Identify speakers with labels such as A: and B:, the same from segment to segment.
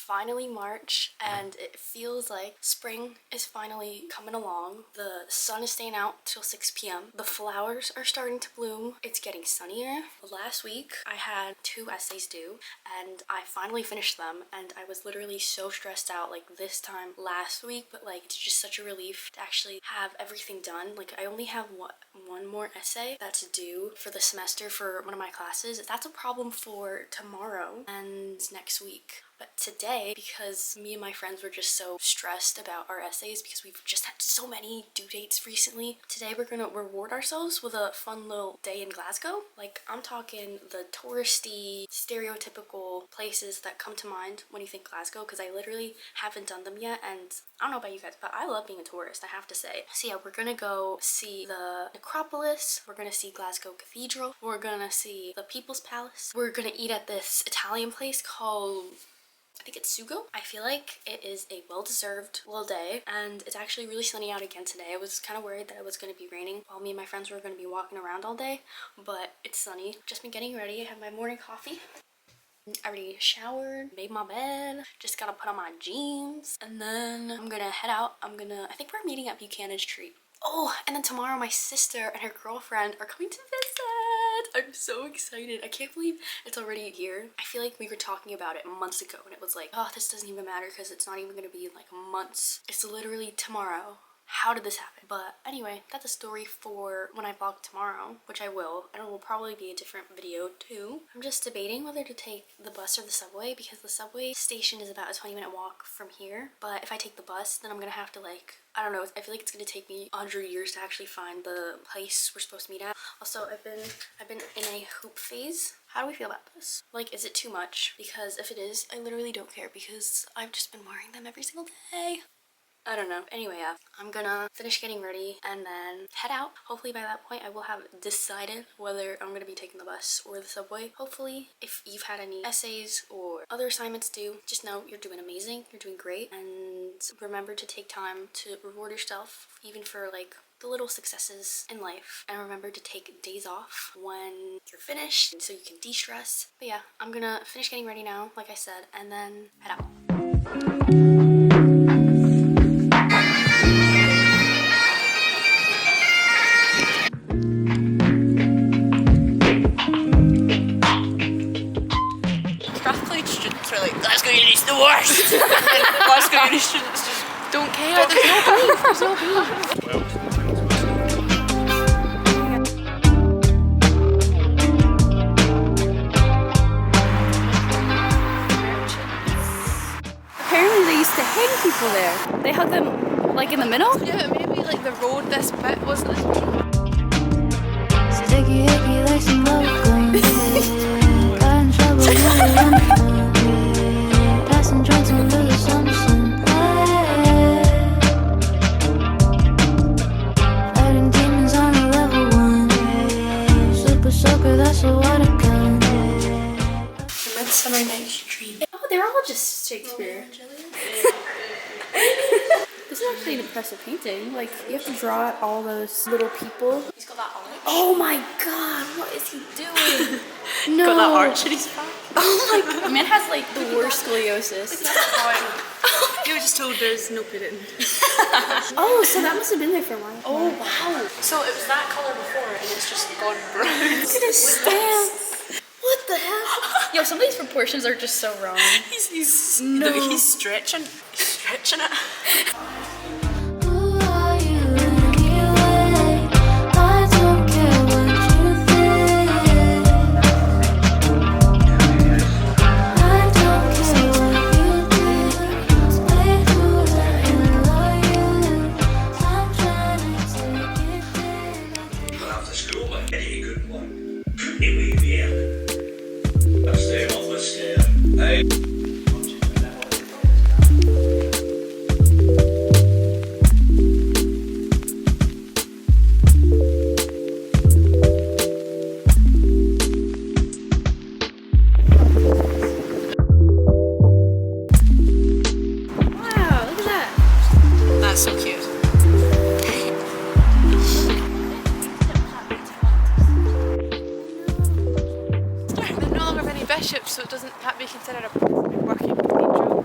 A: finally March and it feels like spring is finally coming along. The sun is staying out till 6 p.m. The flowers are starting to bloom. It's getting sunnier. Last week I had 2 essays due and I finally finished them, and I was literally so stressed out like this time last week, but like it's just such a relief to actually have everything done. Like I only have one more essay that's due for the semester for one of my classes. That's a problem for tomorrow and next week. But today, because me and my friends were just so stressed about our essays because we've just had so many due dates recently, today we're gonna reward ourselves with a fun little day in Glasgow. Like, I'm talking the touristy, stereotypical places that come to mind when you think Glasgow, because I literally haven't done them yet, and I don't know about you guys, but I love being a tourist, I have to say. So yeah, we're gonna go see the necropolis, we're gonna see Glasgow Cathedral, we're gonna see the People's Palace, we're gonna eat at this Italian place called, I think it's Sugo. I feel like it is a well-deserved little day, and it's actually really sunny out again today. I was kind of worried that it was going to be raining while me and my friends were going to be walking around all day, but it's sunny. Just been getting ready. I have my morning coffee. I already showered, made my bed, just gotta put on my jeans, and then I'm gonna head out. I think we're meeting at Buchanan's Treat. Oh, and then tomorrow my sister and her girlfriend are coming to visit. I'm so excited. I can't believe it's already here. I feel like we were talking about it months ago and it was like, oh, this doesn't even matter because it's not even gonna be like months. It's literally tomorrow. How did this happen? But anyway, that's a story for when I vlog tomorrow, which I will, and it will probably be a different video too. I'm just debating whether to take the bus or the subway because the subway station is about a 20-minute walk from here. But if I take the bus, then I'm gonna have to like, I don't know, I feel like it's gonna take me 100 years to actually find the place we're supposed to meet at. Also, I've been in a hoop phase. How do we feel about this? Like, is it too much? Because if it is, I literally don't care because I've just been wearing them every single day. I don't know. Anyway, yeah, I'm gonna finish getting ready and then head out. Hopefully by that point I will have decided whether I'm gonna be taking the bus or the subway. Hopefully, if you've had any essays or other assignments due, just know you're doing amazing, you're doing great, and remember to take time to reward yourself, even for like the little successes in life, and remember to take days off when you're finished so you can de-stress. But yeah, I'm gonna finish getting ready now, like I said, and then head out.
B: Glasgow Uni's the worst! And Glasgow Uni students just don't care. There's no beef. There's no beef.
C: Apparently they used to hang people there. They hung them like in the middle?
B: Yeah, maybe like the road, this bit wasn't it?
D: Sticky icky like some bubblegum. Got in trouble with the passing joints under the Samsung. Fighting demons on a level 1. Super soaker, that's a water gun.
A: Midsummer Night's Dream.
C: Oh, they're all just Shakespeare. This is actually an impressive painting. Like, you have to draw out all those little people.
B: He's got that arch.
C: Oh my god, what is he doing? No.
B: Got that arch in his back.
C: Oh my god. Man has like the worst scoliosis.
B: You were just told there's no pudding.
C: Oh, so that must have been there for a while.
B: Oh wow. So it was that colour before and it's just gone brown.
C: Look at his stance. What the hell? Yo, some of these proportions are just so wrong.
B: He's stretching. He's stretching it.
D: Who are you anyway? I don't care what you think. I don't care what you do. Stay who the hell are you? I'm trying to take it there.
E: Well, after school, like any good one. Pretty weak, yeah. I'm staying off the stair. Hey.
C: Wow, look at that.
B: That's so cute. There are no longer many bishops, so it doesn't be considered a working cathedral.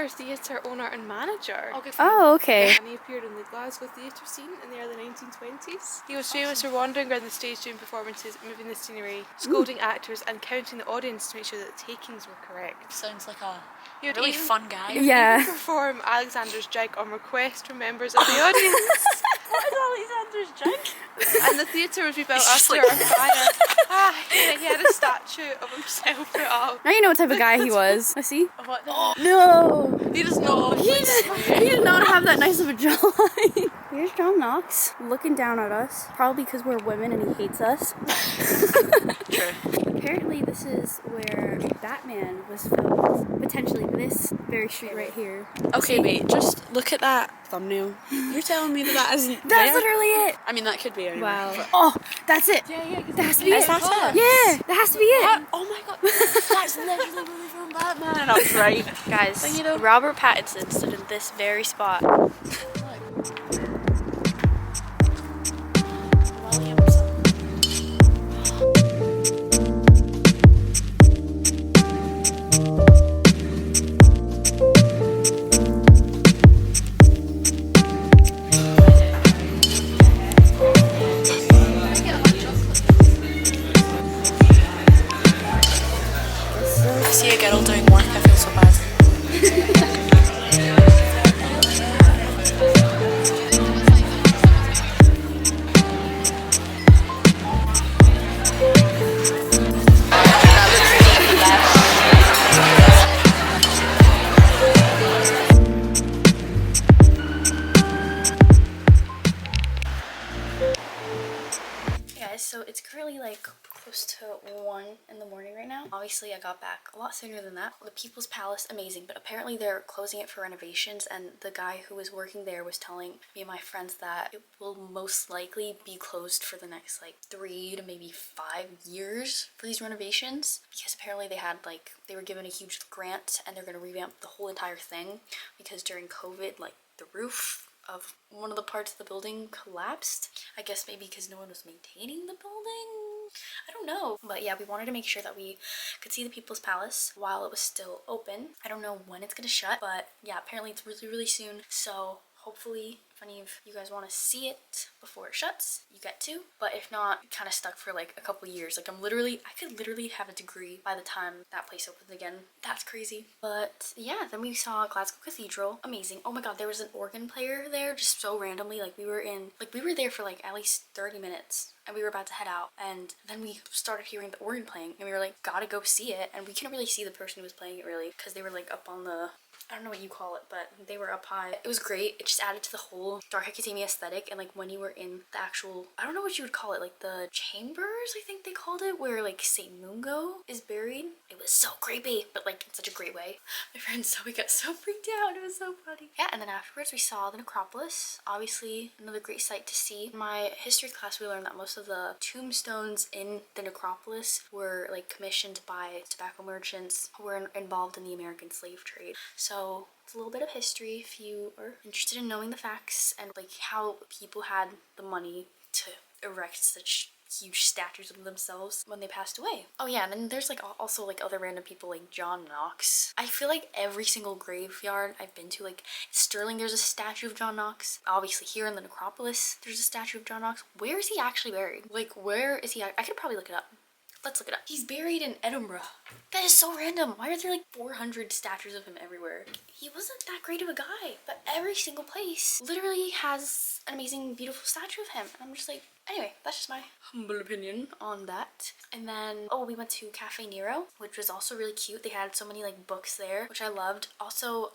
B: Insta theatre owner and manager.
C: Oh, okay.
B: And he appeared in the Glasgow theatre scene in the early 1920s. He was famous for wandering around the stage doing performances, moving the scenery, scolding actors, and counting the audience to make sure that the takings were correct.
F: Sounds like a
B: He would
F: really
B: even-
F: fun guy.
C: Yeah.
B: Even perform Alexander's jig on request from members of the audience.
F: What is Alexander's jig?
B: And the theatre was rebuilt
F: It's just
B: after
F: like-
B: a fire. He had a statue of himself put up.
C: Now you know what type of guy he was. I see.
F: What the
C: No.
B: He does not look like
C: He did not have that nice of a jawline. Here's John Knox looking down at us, probably because we're women and he hates us.
F: True.
C: Apparently this is where Batman was filmed, potentially this very street right here.
F: Okay, wait, just look at that thumbnail. You're telling me that isn't
C: That's
F: there?
C: literally it!
F: I mean, that could be anywhere.
C: Wow.
F: but-
C: Oh, that's it!
B: Yeah,
C: That has to be it!
F: That's it?
C: Yeah, that has to be it!
F: What? Oh my god, that's literally where we filmed Batman. And I was right.
A: Guys,
F: But, you know-
A: Robert Pattinson stood in this very spot.
F: I see a girl doing work, I feel so bad.
A: Hey guys, so it's currently like close to 1 in the morning right now. Obviously I got back a lot sooner than that. The People's Palace, amazing, but apparently they're closing it for renovations, and the guy who was working there was telling me and my friends that it will most likely be closed for the next like 3 to maybe 5 years for these renovations, because apparently they were given a huge grant and they're going to revamp the whole entire thing, because during COVID, like the roof of one of the parts of the building collapsed. I guess maybe because no one was maintaining the building. I don't know. But yeah, we wanted to make sure that we could see the People's Palace while it was still open. I don't know when it's gonna shut, but yeah, apparently it's really, really soon. So hopefully, if any of you guys want to see it before it shuts, you get to. But if not, you're kind of stuck for like a couple years. Like I could literally have a degree by the time that place opens again. That's crazy. But yeah, then we saw Glasgow Cathedral. Amazing. Oh my god, there was an organ player there just so randomly. Like we were there for like at least 30 minutes. And we were about to head out, and then we started hearing the organ playing, and we were like, gotta go see it. And we couldn't really see the person who was playing it really, because they were like up on the, I don't know what you call it, but they were up high. It was great. It just added to the whole Dark Academia aesthetic. And like when you were in the actual, I don't know what you would call it, like the chambers, I think they called it, where like Saint Mungo is buried. It was so creepy, but like in such a great way. My friends we got so freaked out. It was so funny. Yeah, and then afterwards we saw the necropolis. Obviously another great sight to see. In my history class we learned that most of the tombstones in the necropolis were like commissioned by tobacco merchants who were involved in the American slave trade. So it's a little bit of history if you are interested in knowing the facts and like how people had the money to erect such huge statues of themselves when they passed away. Oh yeah, and then there's like also like other random people like John Knox. I feel like every single graveyard I've been to, like Stirling, there's a statue of John Knox. Obviously here in the necropolis there's a statue of John Knox. Where is he actually buried? Like where is he? I could probably look it up. Let's look it up. He's buried in Edinburgh. That is so random. Why are there like 400 statues of him everywhere? He wasn't that great of a guy, but every single place literally has an amazing, beautiful statue of him. And I'm just like, anyway, that's just my humble opinion on that. And then, oh, we went to Cafe Nero, which was also really cute. They had so many like books there, which I loved. Also,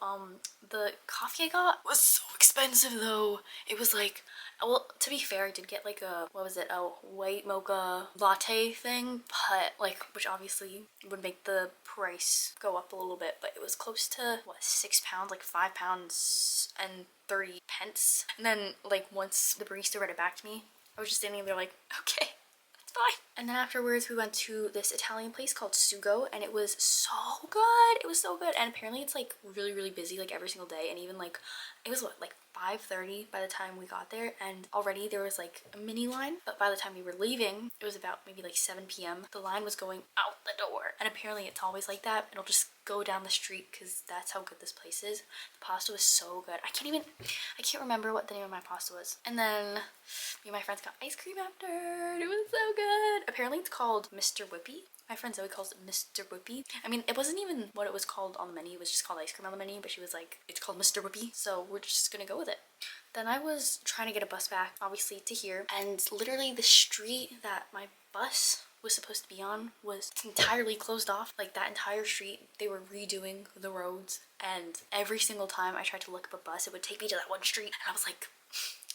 A: the coffee I got was so expensive though. It was like, well, to be fair, I did get like a, what was it, a white mocha latte thing, but like, which obviously would make the price go up a little bit, but it was close to, what, £6, like £5 and 30 pence. And then like once the barista read it back to me, I was just standing there like, okay, that's fine. And then afterwards we went to this Italian place called Sugo, and it was so good. It was so good. And apparently it's like really, really busy like every single day, and even like, it was what, like 5:30 by the time we got there, and already there was like a mini line. But by the time we were leaving, it was about maybe like 7 p.m. The line was going out the door, and apparently it's always like that. It'll just go down the street because that's how good this place is. The pasta was so good. I can't remember what the name of my pasta was. And then me and my friends got ice cream after. It was so good. Apparently it's called Mr. Whippy. My friend Zoe calls it Mr. Whippy. I mean, it wasn't even what it was called on the menu. It was just called ice cream on the menu, but she was like, it's called Mr. Whippy. So we're just gonna go with it. Then I was trying to get a bus back, obviously, to here. And literally the street that my bus was supposed to be on was entirely closed off. Like that entire street, they were redoing the roads. And every single time I tried to look up a bus, it would take me to that one street. And I was like,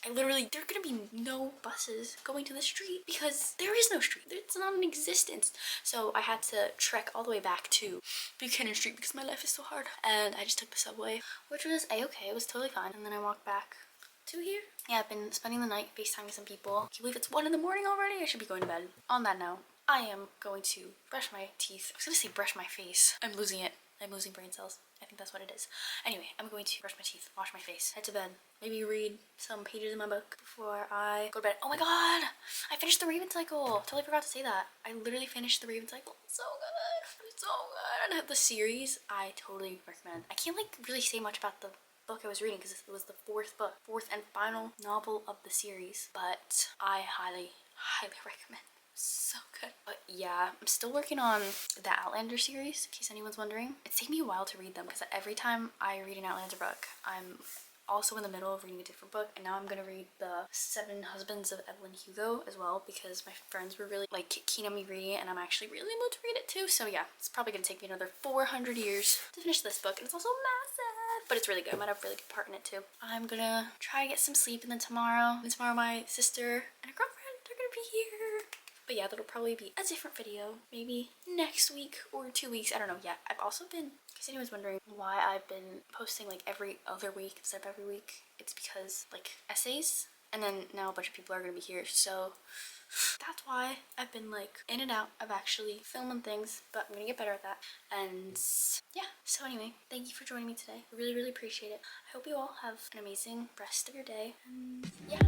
A: there are gonna be no buses going to the street because there is no street. It's not in existence. So I had to trek all the way back to Buchanan Street because my life is so hard. And I just took the subway, which was a-okay. It was totally fine. And then I walked back to here. Yeah, I've been spending the night FaceTiming some people. Can you believe it's 1 in the morning already? I should be going to bed. On that note, I am going to brush my teeth. I was gonna say brush my face. I'm losing it. I'm losing brain cells. I think that's what it is. Anyway, I'm going to brush my teeth, wash my face, head to bed, maybe read some pages in my book before I go to bed. Oh my god! I finished the Raven Cycle! Totally forgot to say that. I literally finished the Raven Cycle. It's so good! It's so good! And the series, I totally recommend. I can't like really say much about the book I was reading because it was the fourth and final novel of the series, but I highly recommend. So good. But yeah, I'm still working on the Outlander series, in case anyone's wondering. It's taken me a while to read them because every time I read an Outlander book, I'm also in the middle of reading a different book, and now I'm gonna read the 7 Husbands of Evelyn Hugo as well because my friends were really like keen on me reading it, and I'm actually really able to read it too. So yeah, it's probably gonna take me another 400 years to finish this book, and it's also massive, but it's really good. I might have a really good part in it too. I'm gonna try to get some sleep, and then tomorrow my sister and her girlfriend are gonna be here. But yeah, that'll probably be a different video, maybe next week or 2 weeks, I don't know yet. I've also been, in case anyone's wondering why I've been posting like every other week instead of every week, it's because like essays, and then now a bunch of people are gonna be here, so that's why I've been like in and out of actually filming things, but I'm gonna get better at that. And yeah, so anyway, thank you for joining me today. I really appreciate it. I hope you all have an amazing rest of your day, and yeah.